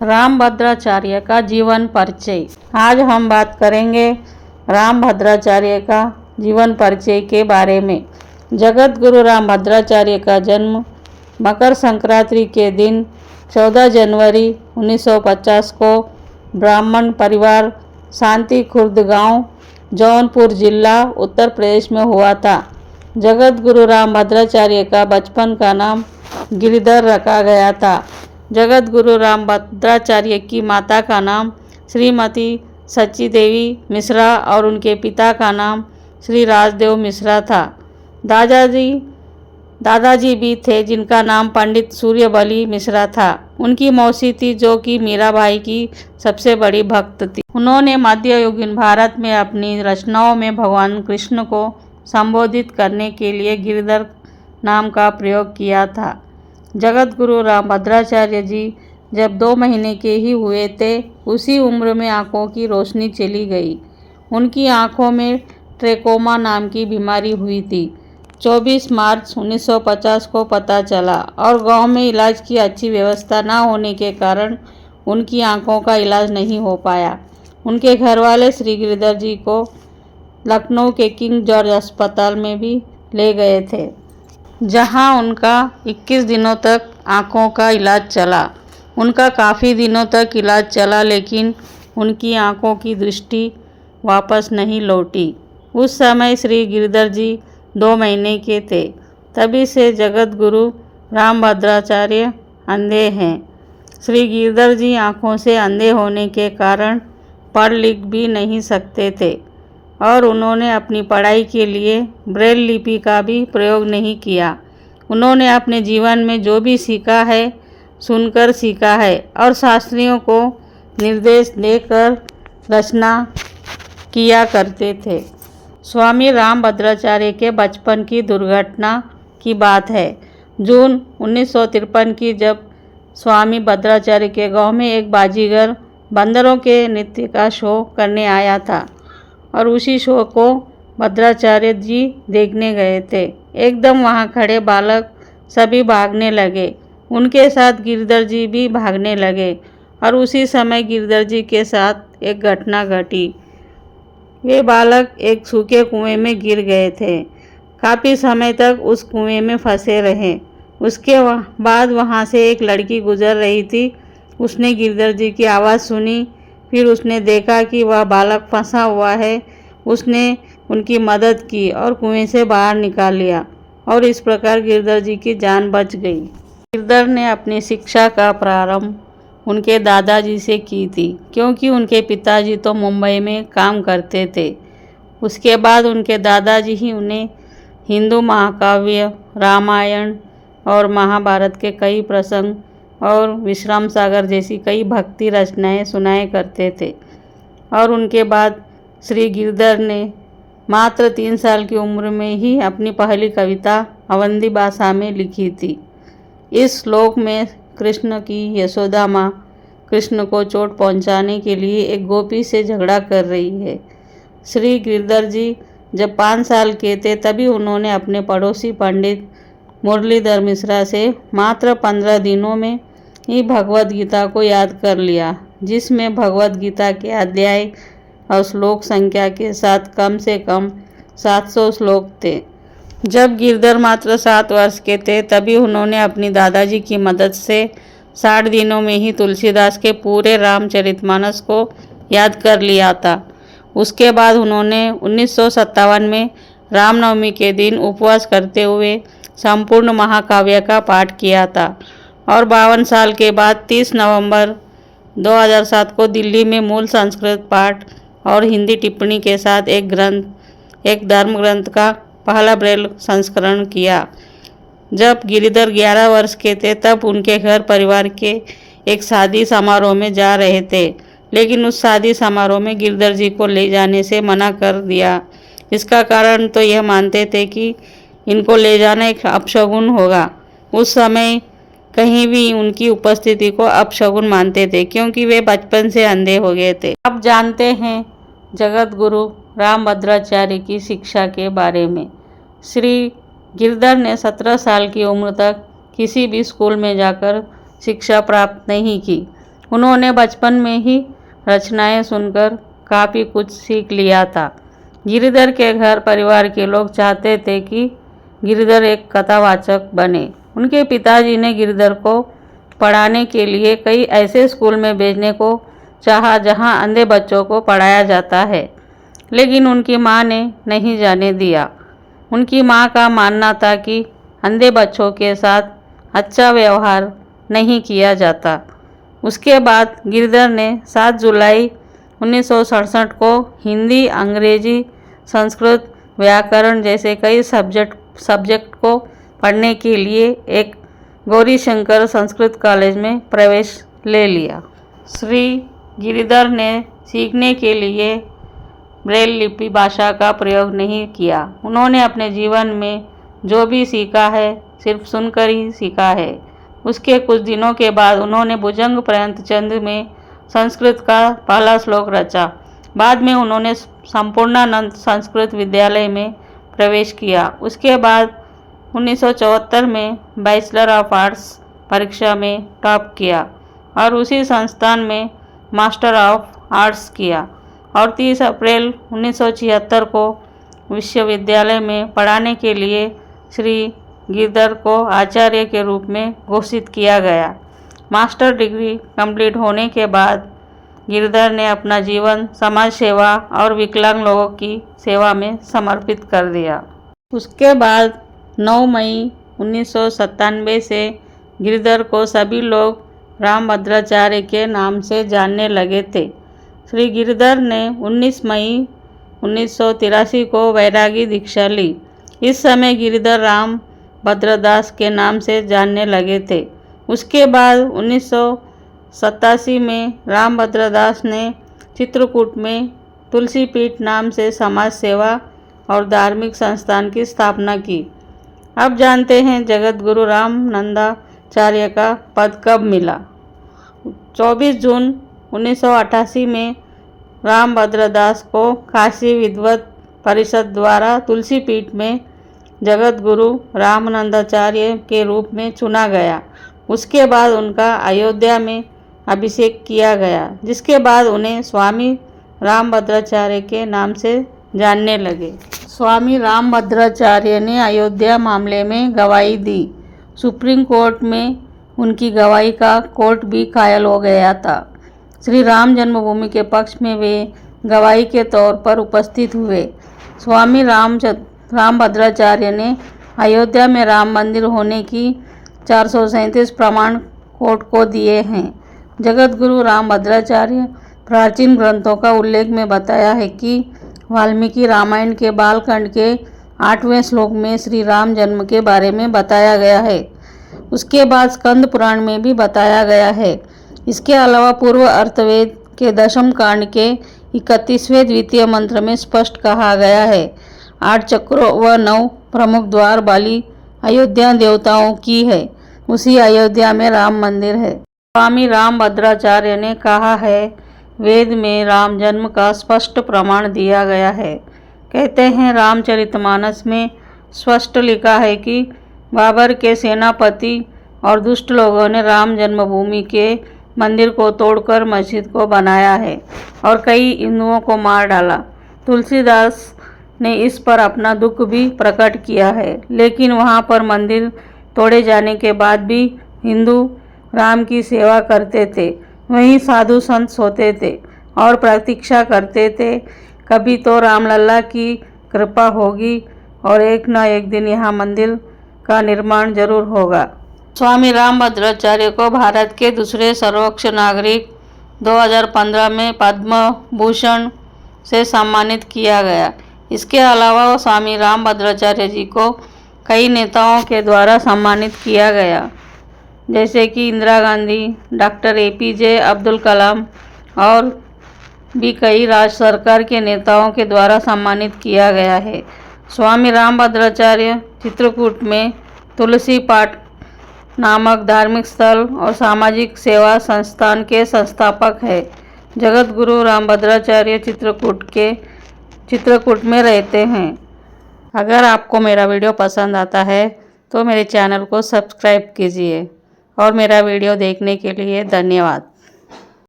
रामभद्राचार्य का जीवन परिचय। आज हम बात करेंगे रामभद्राचार्य का जीवन परिचय के बारे में। जगत गुरु रामभद्राचार्य का जन्म मकर संक्रांति के दिन 14 जनवरी 1950 को ब्राह्मण परिवार शांति खुर्द गांव जौनपुर जिला उत्तर प्रदेश में हुआ था। जगत गुरु रामभद्राचार्य का बचपन का नाम गिरिधर रखा गया था। जगत गुरु रामभद्राचार्य की माता का नाम श्रीमती सच्ची देवी मिश्रा और उनके पिता का नाम श्री राजदेव मिश्रा था। दादाजी भी थे जिनका नाम पंडित सूर्यबली मिश्रा था। उनकी मौसी थी जो कि मीराबाई की सबसे बड़ी भक्त थी। उन्होंने मध्ययुगीन भारत में अपनी रचनाओं में भगवान कृष्ण को संबोधित करने के लिए गिरिधर नाम का प्रयोग किया था। जगत गुरु रामभद्राचार्य जी जब 2 महीने के ही हुए थे उसी उम्र में आँखों की रोशनी चली गई। उनकी आँखों में ट्रेकोमा नाम की बीमारी हुई थी। 24 मार्च 1950 को पता चला और गांव में इलाज की अच्छी व्यवस्था न होने के कारण उनकी आँखों का इलाज नहीं हो पाया। उनके घर वाले श्री गिरिधर जी को लखनऊ के किंग जॉर्ज अस्पताल में भी ले गए थे, जहां उनका 21 दिनों तक आँखों का इलाज चला। उनका काफ़ी दिनों तक इलाज चला लेकिन उनकी आँखों की दृष्टि वापस नहीं लौटी। उस समय श्री गिरिधर जी 2 महीने के थे। तभी से जगत गुरु रामभद्राचार्य अंधे हैं। श्री गिरिधर जी आँखों से अंधे होने के कारण पढ़ लिख भी नहीं सकते थे और उन्होंने अपनी पढ़ाई के लिए ब्रेल लिपि का भी प्रयोग नहीं किया। उन्होंने अपने जीवन में जो भी सीखा है सुनकर सीखा है और शास्त्रियों को निर्देश देकर रचना किया करते थे। स्वामी रामभद्राचार्य के बचपन की दुर्घटना की बात है। जून 1953 की जब स्वामी भद्राचार्य के गांव में एक बाजीगर बंदरों के नृत्य का शो करने आया था और उसी शो को भद्राचार्य जी देखने गए थे। एकदम वहां खड़े बालक सभी भागने लगे। उनके साथ गिरिधर जी भी भागने लगे और उसी समय गिरिधर जी के साथ एक घटना घटी। वे बालक एक सूखे कुएं में गिर गए थे। काफ़ी समय तक उस कुएं में फंसे रहे। उसके बाद वहां से एक लड़की गुजर रही थी। उसने गिरिधर जी की आवाज़ सुनी। फिर उसने देखा कि वह बालक फंसा हुआ है। उसने उनकी मदद की और कुएं से बाहर निकाल लिया और इस प्रकार गिरिधर जी की जान बच गई। गिरिधर ने अपनी शिक्षा का प्रारंभ उनके दादाजी से की थी क्योंकि उनके पिताजी तो मुंबई में काम करते थे। उसके बाद उनके दादाजी ही उन्हें हिंदू महाकाव्य रामायण और महाभारत के कई प्रसंग और विश्राम सागर जैसी कई भक्ति रचनाएं सुनाया करते थे। और उनके बाद श्री गिरिधर ने मात्र 3 साल की उम्र में ही अपनी पहली कविता अवंती भाषा में लिखी थी। इस श्लोक में कृष्ण की यशोदा माँ कृष्ण को चोट पहुँचाने के लिए एक गोपी से झगड़ा कर रही है। श्री गिरिधर जी जब 5 साल के थे तभी उन्होंने अपने पड़ोसी पंडित मुरलीधर मिश्रा से मात्र 15 दिनों में ही भगवद गीता को याद कर लिया, जिसमें भगवद गीता के अध्याय और श्लोक संख्या के साथ कम से कम 700 श्लोक थे। जब गिरिधर मात्र 7 वर्ष के थे तभी उन्होंने अपनी दादाजी की मदद से 60 दिनों में ही तुलसीदास के पूरे रामचरितमानस को याद कर लिया था। उसके बाद उन्होंने 1957 में रामनवमी के दिन उपवास करते हुए संपूर्ण महाकाव्य का पाठ किया था और 52 साल के बाद 30 नवंबर 2007 को दिल्ली में मूल संस्कृत पाठ और हिंदी टिप्पणी के साथ एक धर्म ग्रंथ का पहला ब्रेल संस्करण किया। जब गिरिधर 11 वर्ष के थे तब उनके घर परिवार के एक शादी समारोह में जा रहे थे, लेकिन उस शादी समारोह में गिरिधर जी को ले जाने से मना कर दिया। इसका कारण तो यह मानते थे कि इनको ले जाना एक अपशगुन होगा। उस समय कहीं भी उनकी उपस्थिति को अपशगुन मानते थे क्योंकि वे बचपन से अंधे हो गए थे। अब जानते हैं जगत गुरु रामभद्राचार्य की शिक्षा के बारे में। श्री गिरिधर ने 17 साल की उम्र तक किसी भी स्कूल में जाकर शिक्षा प्राप्त नहीं की। उन्होंने बचपन में ही रचनाएं सुनकर काफ़ी कुछ सीख लिया था। गिरिधर के घर परिवार के लोग चाहते थे कि गिरिधर एक कथावाचक बने। उनके पिताजी ने गिरिधर को पढ़ाने के लिए कई ऐसे स्कूल में भेजने को चाहा जहां अंधे बच्चों को पढ़ाया जाता है, लेकिन उनकी मां ने नहीं जाने दिया। उनकी मां का मानना था कि अंधे बच्चों के साथ अच्छा व्यवहार नहीं किया जाता। उसके बाद गिरिधर ने 7 जुलाई 1967 को हिंदी, अंग्रेजी, संस्कृत, व्याकरण जैसे कई सब्जेक्ट को पढ़ने के लिए एक गौरीशंकर संस्कृत कॉलेज में प्रवेश ले लिया। श्री गिरिधर ने सीखने के लिए ब्रेल लिपि भाषा का प्रयोग नहीं किया। उन्होंने अपने जीवन में जो भी सीखा है सिर्फ सुनकर ही सीखा है। उसके कुछ दिनों के बाद उन्होंने भुजंग प्रेमचंद में संस्कृत का पहला श्लोक रचा। बाद में उन्होंने संपूर्णानंद संस्कृत विद्यालय में प्रवेश किया। उसके बाद 1974 में बैचलर ऑफ आर्ट्स परीक्षा में टॉप किया और उसी संस्थान में मास्टर ऑफ आर्ट्स किया और 30 अप्रैल 1976 को विश्वविद्यालय में पढ़ाने के लिए श्री गिरधर को आचार्य के रूप में घोषित किया गया। मास्टर डिग्री कंप्लीट होने के बाद गिरधर ने अपना जीवन समाज सेवा और विकलांग लोगों की सेवा में समर्पित कर दिया। उसके बाद 9 मई 1997 से गिरधर को सभी लोग रामभद्राचार्य के नाम से जानने लगे थे। श्री गिरधर ने 19 मई 1983 को वैरागी दीक्षा ली। इस समय गिरधर राम भद्रदास के नाम से जानने लगे थे। उसके बाद 1987 में रामभद्रदास ने चित्रकूट में तुलसी पीठ नाम से समाज सेवा और धार्मिक संस्थान की स्थापना की। अब जानते हैं जगत गुरु रामानंदाचार्य का पद कब मिला। 24 जून 1988 में रामभद्रदास को काशी विद्वत परिषद द्वारा तुलसी पीठ में जगत गुरु रामानंदाचार्य के रूप में चुना गया। उसके बाद उनका अयोध्या में अभिषेक किया गया, जिसके बाद उन्हें स्वामी रामभद्राचार्य के नाम से जानने लगे। स्वामी रामभद्राचार्य ने अयोध्या मामले में गवाही दी। सुप्रीम कोर्ट में उनकी गवाही का कोर्ट भी कायल हो गया था। श्री राम जन्मभूमि के पक्ष में वे गवाही के तौर पर उपस्थित हुए। स्वामी रामभद्राचार्य ने अयोध्या में राम मंदिर होने की 437 प्रमाण कोर्ट को दिए हैं। जगत गुरु रामभद्राचार्य प्राचीन ग्रंथों का उल्लेख में बताया है कि वाल्मीकि रामायण के बालकांड के 8वें श्लोक में श्री राम जन्म के बारे में बताया गया है। उसके बाद स्कंद पुराण में भी बताया गया है। इसके अलावा पूर्व अर्थवेद के 10वें कांड के 31वें द्वितीय मंत्र में स्पष्ट कहा गया है, 8 चक्रों व 9 प्रमुख द्वार वाली अयोध्या देवताओं की है। उसी अयोध्या में राम मंदिर है। स्वामी रामभद्राचार्य ने कहा है, वेद में राम जन्म का स्पष्ट प्रमाण दिया गया है। कहते हैं रामचरितमानस में स्पष्ट लिखा है कि बाबर के सेनापति और दुष्ट लोगों ने राम जन्मभूमि के मंदिर को तोड़कर मस्जिद को बनाया है और कई हिंदुओं को मार डाला। तुलसीदास ने इस पर अपना दुख भी प्रकट किया है, लेकिन वहां पर मंदिर तोड़े जाने के बाद भी हिंदू राम की सेवा करते थे। वहीं साधु संत सोते थे और प्रतीक्षा करते थे, कभी तो रामलला की कृपा होगी और एक न एक दिन यहाँ मंदिर का निर्माण जरूर होगा। स्वामी रामभद्राचार्य को भारत के दूसरे सर्वोच्च नागरिक 2015 में पद्म भूषण से सम्मानित किया गया। इसके अलावा स्वामी रामभद्राचार्य जी को कई नेताओं के द्वारा सम्मानित किया गया, जैसे कि इंदिरा गांधी, डॉक्टर APJ अब्दुल कलाम और भी कई राज्य सरकार के नेताओं के द्वारा सम्मानित किया गया है। स्वामी रामभद्राचार्य चित्रकूट में तुलसी पाठ नामक धार्मिक स्थल और सामाजिक सेवा संस्थान के संस्थापक है। जगत गुरु रामभद्राचार्य चित्रकूट में रहते हैं। अगर आपको मेरा वीडियो पसंद आता है तो मेरे चैनल को सब्सक्राइब कीजिए और मेरा वीडियो देखने के लिए धन्यवाद।